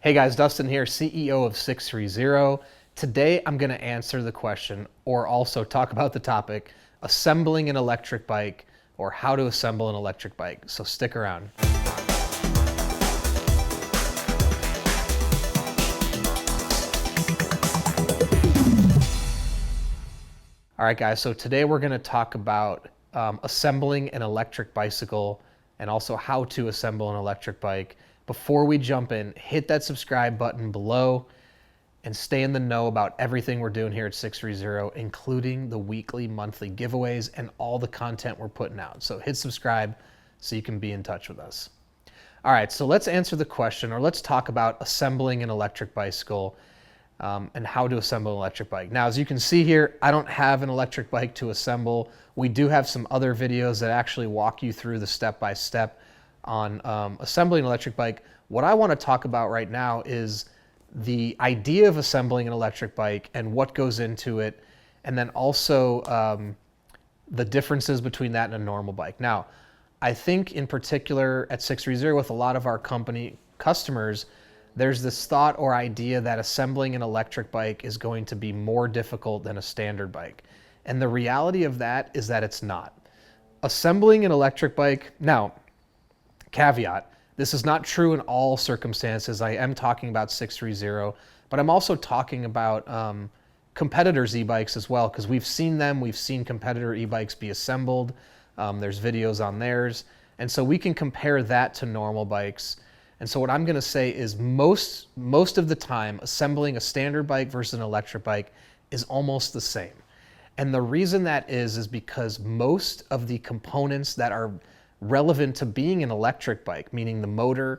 Hey guys, Dustin here, CEO of 630. Today I'm going to answer the question, or also talk about the topic, assembling an electric bike, or how to assemble an electric bike. So stick around. All right guys, so today we're going to talk about assembling an electric bicycle and also how to assemble an electric bike. Before we jump in, hit that subscribe button below and stay in the know about everything we're doing here at 630, including the weekly, monthly giveaways and all the content we're putting out. So hit subscribe so you can be in touch with us. All right, so let's answer the question, or let's talk about assembling an electric bicycle and how to assemble an electric bike. Now, as you can see here, I don't have an electric bike to assemble. We do have some other videos that actually walk you through the step-by-step on assembling an electric bike. What I want to talk about right now is the idea of assembling an electric bike and what goes into it, and then also the differences between that and a normal bike. Now, I think in particular at 630 with a lot of our company customers, there's this thought or idea that assembling an electric bike is going to be more difficult than a standard bike. And the reality of that is that it's not. Assembling an electric bike, now, caveat, this is not true in all circumstances. I am talking about 630, but I'm also talking about competitors' e-bikes as well, because we've seen them. We've seen competitor e-bikes be assembled. There's videos on theirs. And so we can compare that to normal bikes. And so what I'm going to say is most of the time, assembling a standard bike versus an electric bike is almost the same. And the reason that is because most of the components that are relevant to being an electric bike, meaning the motor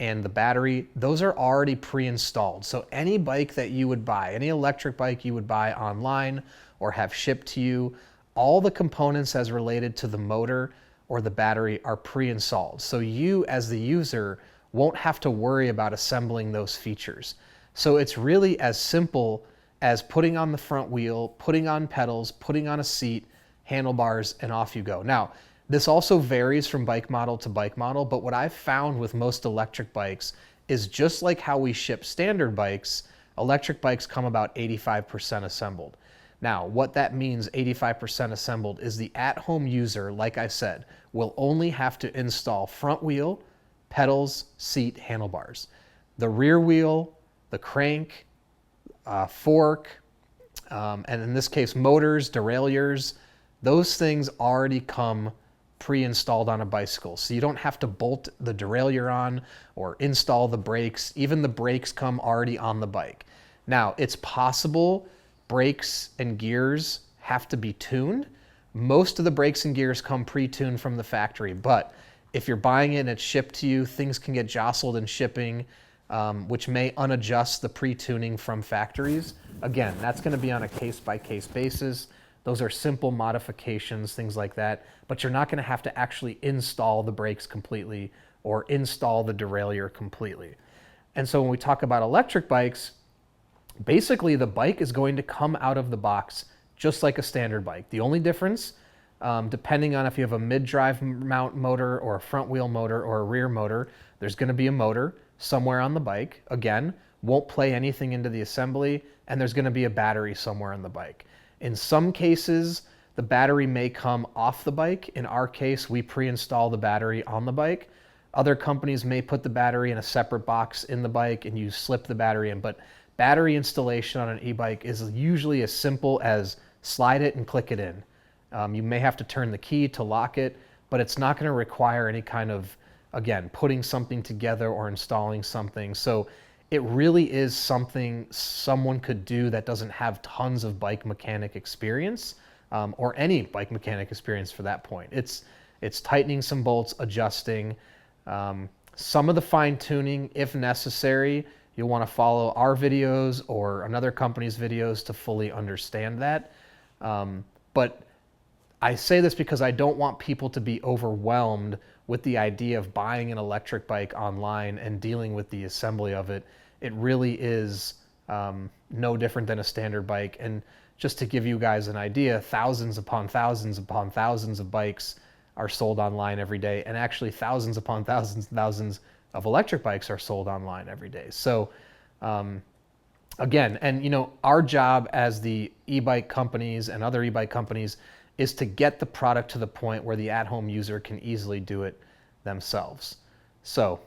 and the battery, those are already pre-installed. So any bike that you would buy, any electric bike you would buy online or have shipped to you, all the components as related to the motor or the battery are pre-installed. So you as the user won't have to worry about assembling those features. So it's really as simple as putting on the front wheel, putting on pedals, putting on a seat, handlebars, and off you go. Now, this also varies from bike model to bike model, but what I've found with most electric bikes is just like how we ship standard bikes, electric bikes come about 85% assembled. Now, what that means, 85% assembled, is the at-home user, like I said, will only have to install front wheel, pedals, seat, handlebars. The rear wheel, the crank, fork, and in this case, motors, derailleurs, those things already come pre-installed on a bicycle. So you don't have to bolt the derailleur on or install the brakes. Even the brakes come already on the bike. Now, it's possible brakes and gears have to be tuned. Most of the brakes and gears come pre-tuned from the factory, but if you're buying it and it's shipped to you, things can get jostled in shipping, which may unadjust the pre-tuning from factories. Again, that's going to be on a case-by-case basis. Those are simple modifications, things like that, but you're not going to have to actually install the brakes completely or install the derailleur completely. And so when we talk about electric bikes, basically the bike is going to come out of the box just like a standard bike. The only difference, depending on if you have a mid-drive mount motor or a front wheel motor or a rear motor, there's going to be a motor somewhere on the bike. Again, won't play anything into the assembly, and there's going to be a battery somewhere on the bike. In some cases, the battery may come off the bike. In our case, we pre-install the battery on the bike. Other companies may put the battery in a separate box in the bike and you slip the battery in, but battery installation on an e-bike is usually as simple as slide it and click it in. You may have to turn the key to lock it, but it's not going to require any kind of, again, putting something together or installing something. So it really is something someone could do that doesn't have tons of bike mechanic experience, or any bike mechanic experience for that point. It's tightening some bolts, adjusting. Some of the fine tuning, if necessary, you'll want to follow our videos or another company's videos to fully understand that. But I say this because I don't want people to be overwhelmed with the idea of buying an electric bike online and dealing with the assembly of it. It really is no different than a standard bike. And just to give you guys an idea, thousands upon thousands upon thousands of bikes are sold online every day, and actually thousands upon thousands and thousands of electric bikes are sold online every day. So again, and our job as the e-bike companies and other e-bike companies is to get the product to the point where the at-home user can easily do it themselves. So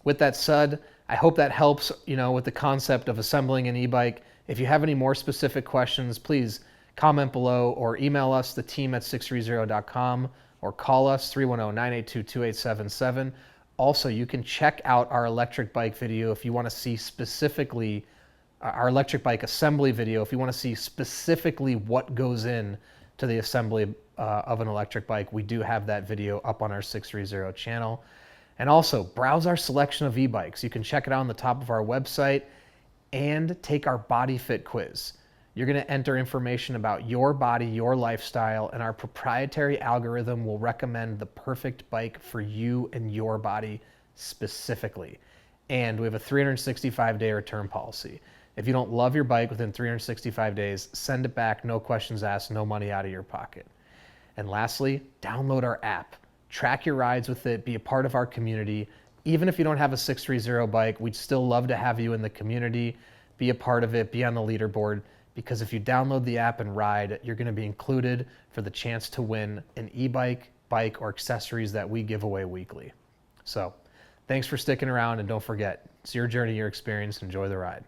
with that said, I hope that helps, with the concept of assembling an e-bike. If you have any more specific questions, please comment below or email us, the team at sixthreezero.com, or call us 310-982-2877. Also, you can check out our electric bike video if you want to see specifically our electric bike assembly video. If you want to see specifically what goes in to the assembly of an electric bike, we do have that video up on our 630 channel. And also, browse our selection of e-bikes. You can check it out on the top of our website and take our body fit quiz. You're going to enter information about your body, your lifestyle, and our proprietary algorithm will recommend the perfect bike for you and your body specifically. And we have a 365-day return policy. If you don't love your bike within 365 days, send it back, no questions asked, no money out of your pocket. And lastly, download our app. Track your rides with it, be a part of our community. Even if you don't have a 630 bike, we'd still love to have you in the community, be a part of it, be on the leaderboard, because if you download the app and ride, you're going to be included for the chance to win an e-bike, bike, or accessories that we give away weekly. So thanks for sticking around, and don't forget, it's your journey, your experience. Enjoy the ride.